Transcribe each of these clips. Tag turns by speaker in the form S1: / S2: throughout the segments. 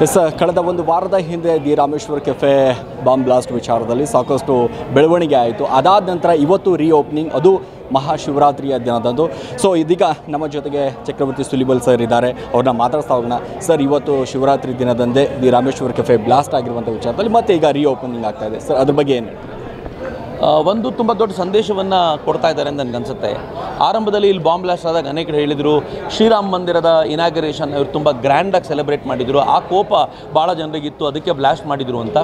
S1: S ಕಳೆದ ಒಂದು ವಾರದ ಹಿಂದೆ the Rameswar cafe bomb blast ವಿಚಾರದಲ್ಲಿ ಸಾಕಷ್ಟು ಬೆಳವಣಿಗೆ ಆಯಿತು. ಅದಾದ ನಂತರ ಇವತ್ತು ರೀಓಪನಿಂಗ್, ಅದು ಮಹಾಶಿವರಾತ್ರಿಯ ದಿನದಂದು. ಸೊ ಇದೀಗ ನಮ್ಮ ಜೊತೆಗೆ ಚಕ್ರವರ್ತಿ ಸುಲಿಬಲ್ ಸರ್ ಇದ್ದಾರೆ, ಅವ್ರನ್ನ ಮಾತಾಡ್ತಾ ಹೋಗೋಣ. ಸರ್, ಇವತ್ತು ಶಿವರಾತ್ರಿ ದಿನದಂದೇ ದಿ ರಾಮೇಶ್ವರ್ ಕೆಫೆ ಬ್ಲಾಸ್ಟ್ ಆಗಿರುವಂಥ ವಿಚಾರದಲ್ಲಿ ಮತ್ತೆ ಈಗ ರೀಓಪನಿಂಗ್ ಆಗ್ತಾ ಇದೆ ಸರ್, ಅದ್ರ ಬಗ್ಗೆ ಏನು?
S2: ಒಂದು ತುಂಬ ದೊಡ್ಡ ಸಂದೇಶವನ್ನು ಕೊಡ್ತಾ ಇದ್ದಾರೆ ಅಂತ ನನಗನ್ಸುತ್ತೆ. ಆರಂಭದಲ್ಲಿ ಇಲ್ಲಿ ಬಾಂಬ್ ಬ್ಲಾಸ್ಟ್ ಆದಾಗ ಅನೇಕರು ಹೇಳಿದರು ಶ್ರೀರಾಮ ಮಂದಿರದ ಇನಾಗರೇಷನ್ ಇವರು ತುಂಬ ಗ್ರ್ಯಾಂಡಾಗಿ ಸೆಲೆಬ್ರೇಟ್ ಮಾಡಿದರು, ಆ ಕೋಪ ಭಾಳ ಜನರಿಗಿತ್ತು, ಅದಕ್ಕೆ ಬ್ಲಾಸ್ಟ್ ಮಾಡಿದರು ಅಂತ.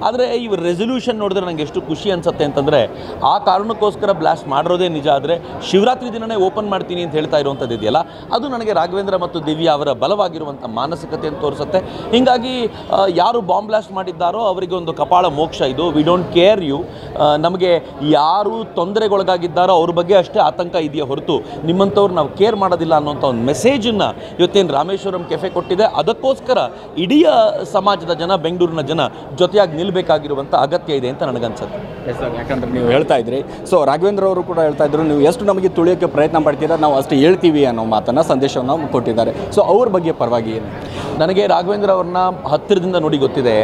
S2: ಆದರೆ ಇವ್ರ ರೆಸೊಲ್ಯೂಷನ್ ನೋಡಿದ್ರೆ ನನಗೆ ಎಷ್ಟು ಖುಷಿ ಅನಿಸುತ್ತೆ ಅಂತಂದರೆ, ಆ ಕಾರಣಕ್ಕೋಸ್ಕರ ಬ್ಲಾಸ್ಟ್ ಮಾಡಿರೋದೇ ನಿಜ, ಆದರೆ ಶಿವರಾತ್ರಿ ದಿನವೇ ಓಪನ್ ಮಾಡ್ತೀನಿ ಅಂತ ಹೇಳ್ತಾ ಇರುವಂಥದ್ದು ಇದೆಯಲ್ಲ, ಅದು ನನಗೆ ರಾಘವೇಂದ್ರ ಮತ್ತು ದಿವ್ಯಾ ಅವರ ಬಲವಾಗಿರುವಂಥ ಮಾನಸಿಕತೆಯನ್ನು ತೋರಿಸುತ್ತೆ. ಹೀಗಾಗಿ ಯಾರು ಬಾಂಬ್ ಬ್ಲಾಸ್ಟ್ ಮಾಡಿದ್ದಾರೋ ಅವರಿಗೆ ಒಂದು ಕಪಾಳ ಮೋಕ್ಷ ಇದು. ವಿ ಡೋಂಟ್ ಕೇರ್ ಯು, ನಮಗೆ ಯಾರು ತೊಂದರೆಗೊಳಗಾಗಿದ್ದಾರೋ ಅವ್ರ ಬಗ್ಗೆ ಅಷ್ಟೇ ಆತಂಕ ಇದೆಯಾ ಹೊರತು ನಿಮ್ಮಂಥವ್ರು ನಾವು ಕೇರ್ ಮಾಡೋದಿಲ್ಲ ಅನ್ನೋಂಥ ಒಂದು ಮೆಸೇಜನ್ನು ಇವತ್ತೇನು ರಾಮೇಶ್ವರಂ ಕೆಫೆ ಕೊಟ್ಟಿದೆ. ಅದಕ್ಕೋಸ್ಕರ ಇಡೀ ಸಮಾಜದ ಜನ, ಬೆಂಗಳೂರಿನ ಜನ ಜೊತೆಯಾಗಿ ನಿಲ್ಲಬೇಕಾಗಿರುವಂಥ ಅಗತ್ಯ ಇದೆ ಅಂತ ನನಗನ್ಸುತ್ತೆ.
S1: ಯಾಕಂದ್ರೆ ನೀವು ಹೇಳ್ತಾ ಇದ್ರಿ, ಸೊ ರಾಘವೇಂದ್ರ ಅವರು ಕೂಡ ಹೇಳ್ತಾ ಇದ್ರು, ನೀವು ಎಷ್ಟು ನಮಗೆ ತುಳಿಯೋಕ್ಕೆ ಪ್ರಯತ್ನ ಪಡ್ತೀರಾ ನಾವು ಅಷ್ಟು ಹೇಳ್ತೀವಿ ಅನ್ನೋ ಮಾತನ್ನು, ಸಂದೇಶವನ್ನು ಕೊಟ್ಟಿದ್ದಾರೆ. ಸೊ ಅವ್ರ ಬಗ್ಗೆ ಪರವಾಗಿ ಏನು?
S2: ನನಗೆ ರಾಘವೇಂದ್ರ ಅವ್ರನ್ನ ಹತ್ತಿರದಿಂದ ನೋಡಿ ಗೊತ್ತಿದೆ.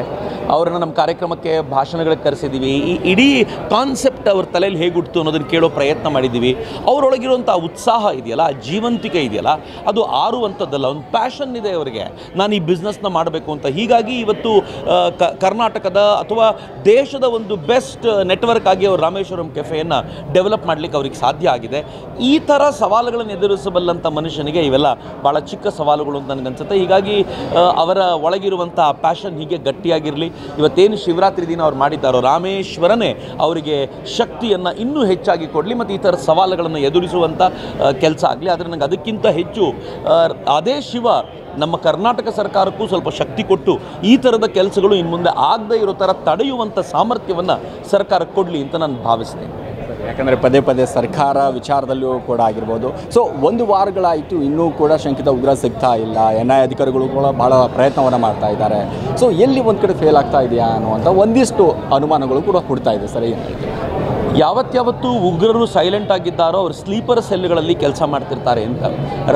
S2: ಅವರನ್ನು ನಮ್ಮ ಕಾರ್ಯಕ್ರಮಕ್ಕೆ ಭಾಷಣಗಳಿಗೆ ಕರೆಸಿದ್ದೀವಿ. ಈ ಇಡೀ ಕಾನ್ಸೆಪ್ಟ್ ಅವ್ರ ತಲೆಯಲ್ಲಿ ಹೇಗೆ ಹುಟ್ಟಿತು ಅನ್ನೋದನ್ನು ಕೇಳೋ ಪ್ರಯತ್ನ ಮಾಡಿದ್ದೀವಿ. ಅವರೊಳಗಿರುವಂಥ ಉತ್ಸಾಹ ಇದೆಯಲ್ಲ, ಜೀವಂತಿಕೆ ಇದೆಯಲ್ಲ, ಅದು ಆರುವಂಥದ್ದಲ್ಲ, ಒಂದು ಪ್ಯಾಷನ್ ಇದೆ ಅವರಿಗೆ, ನಾನು ಈ ಬಿಸ್ನೆಸ್ನ ಮಾಡಬೇಕು ಅಂತ. ಹೀಗಾಗಿ ಇವತ್ತು ಕರ್ನಾಟಕದ ಅಥವಾ ದೇಶದ ಒಂದು ಬೆಸ್ಟ್ ನೆಟ್ವರ್ಕ್ ಆಗಿ ಅವರು ರಾಮೇಶ್ವರಂ ಕೆಫೆಯನ್ನು ಡೆವಲಪ್ ಮಾಡಲಿಕ್ಕೆ ಅವ್ರಿಗೆ ಸಾಧ್ಯ ಆಗಿದೆ. ಈ ಥರ ಸವಾಲುಗಳನ್ನು ಎದುರಿಸಬಲ್ಲಂಥ ಮನುಷ್ಯನಿಗೆ ಇವೆಲ್ಲ ಭಾಳ ಚಿಕ್ಕ ಸವಾಲುಗಳು ಅಂತ ನನಗನ್ಸುತ್ತೆ. ಹೀಗಾಗಿ ಅವರ ಒಳಗಿರುವಂಥ ಪ್ಯಾಷನ್ ಹೀಗೆ ಗಟ್ಟಿಯಾಗಿರಲಿ. ಇವತ್ತೇನು ಶಿವರಾತ್ರಿ ದಿನ ಅವ್ರು ಮಾಡಿದ್ದಾರೋ, ರಾಮೇಶ್ವರನೇ ಅವರಿಗೆ ಶಕ್ತಿಯನ್ನು ಇನ್ನೂ ಹೆಚ್ಚಾಗಿ ಕೊಡಲಿ ಮತ್ತು ಈ ಥರ ಸವಾಲುಗಳನ್ನು ಎದುರಿಸುವಂಥ ಕೆಲಸ ಆಗಲಿ. ಆದರೆ ನನಗೆ ಅದಕ್ಕಿಂತ ಹೆಚ್ಚು ಅದೇ ಶಿವ ನಮ್ಮ ಕರ್ನಾಟಕ ಸರ್ಕಾರಕ್ಕೂ ಸ್ವಲ್ಪ ಶಕ್ತಿ ಕೊಟ್ಟು ಈ ಥರದ ಕೆಲಸಗಳು ಇನ್ನು ಮುಂದೆ ಆಗದೇ ಇರೋ ಥರ ತಡೆಯುವಂಥ ಸಾಮರ್ಥ್ಯವನ್ನು ಸರ್ಕಾರಕ್ಕೆ ಕೊಡಲಿ ಅಂತ ನಾನು ಭಾವಿಸ್ತೇನೆ.
S1: ಯಾಕಂದರೆ ಪದೇ ಪದೇ ಸರ್ಕಾರ ವಿಚಾರದಲ್ಲೂ ಕೂಡ ಆಗಿರ್ಬೋದು. ಸೊ ಒಂದು ವಾರಗಳಾಯಿತು, ಇನ್ನೂ ಕೂಡ ಶಂಕಿತ ಉಗ್ರ ಸಿಗ್ತಾ ಇಲ್ಲ. NIA ಅಧಿಕಾರಿಗಳು ಕೂಡ ಭಾಳ ಪ್ರಯತ್ನವನ್ನು ಮಾಡ್ತಾ ಇದ್ದಾರೆ. ಸೊ ಎಲ್ಲಿ ಒಂದು ಕಡೆ ಫೇಲ್ ಆಗ್ತಾ ಇದೆಯಾ ಅನ್ನುವಂಥ ಒಂದಿಷ್ಟು ಅನುಮಾನಗಳು ಕೂಡ ಹುಡ್ತಾ ಇದೆ. ಸರಿ, ಏನು ಹೇಳ್ತೀವಿ?
S2: ಯಾವತ್ತು ಉಗ್ರರು ಸೈಲೆಂಟ್ ಆಗಿದ್ದಾರೋ ಅವ್ರು ಸ್ಲೀಪರ್ ಸೆಲ್ಗಳಲ್ಲಿ ಕೆಲಸ ಮಾಡ್ತಿರ್ತಾರೆ ಅಂತ.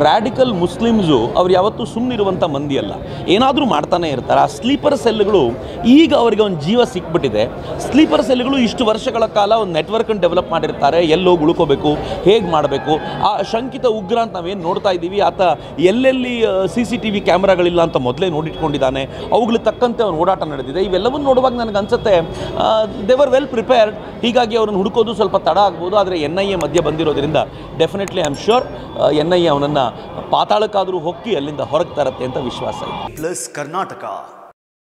S2: ರ್ಯಾಡಿಕಲ್ ಮುಸ್ಲಿಮ್ಸು ಅವ್ರು ಯಾವತ್ತೂ ಸುಮ್ಮನಿರುವಂಥ ಮಂದಿ ಅಲ್ಲ, ಏನಾದರೂ ಮಾಡ್ತಾನೆ ಇರ್ತಾರೆ. ಆ ಸ್ಲೀಪರ್ ಸೆಲ್ಗಳು ಈಗ ಅವರಿಗೆ ಒಂದು ಜೀವ ಸಿಕ್ಬಿಟ್ಟಿದೆ. ಸ್ಲೀಪರ್ ಸೆಲ್ಗಳು ಇಷ್ಟು ವರ್ಷಗಳ ಕಾಲ ಒಂದು ನೆಟ್ವರ್ಕನ್ನು ಡೆವಲಪ್ ಮಾಡಿರ್ತಾರೆ, ಎಲ್ಲೋಗಿ ಉಳ್ಕೋಬೇಕು, ಹೇಗೆ ಮಾಡಬೇಕು. ಆ ಶಂಕಿತ ಉಗ್ರ ಅಂತ ನಾವೇನು ನೋಡ್ತಾ ಇದ್ದೀವಿ, ಆತ ಎಲ್ಲೆಲ್ಲಿ CCTV ಕ್ಯಾಮ್ರಾಗಳಿಲ್ಲ ಅಂತ ಮೊದಲೇ ನೋಡಿಟ್ಕೊಂಡಿದ್ದಾನೆ, ಅವುಗಳಿಗೆ ತಕ್ಕಂತೆ ಅವ್ನು ಓಡಾಟ ನಡೆದಿದೆ. ಇವೆಲ್ಲವನ್ನು ನೋಡುವಾಗ ನನಗೆ ಅನ್ಸುತ್ತೆ ದೇ ವರ್ ವೆಲ್ ಪ್ರಿಪೇರ್ಡ್. ಹೀಗಾಗಿ ಅವ್ರನ್ನ ಹುಡುಕೋದು ಸ್ವಲ್ಪ ತಡ ಆಗ್ಬೋದು. ಆದರೆ NIA ಮಧ್ಯೆ ಬಂದಿರೋದ್ರಿಂದ definitely I am sure NIA ಅವನನ್ನು ಪಾತಾಳಕ್ಕಾದರೂ ಹೊಕ್ಕಿ ಅಲ್ಲಿಂದ ಹೊರಗೆ ತರುತ್ತೆ ಅಂತ ವಿಶ್ವಾಸ ಇದೆ.
S3: ಪ್ಲಸ್ ಕರ್ನಾಟಕ.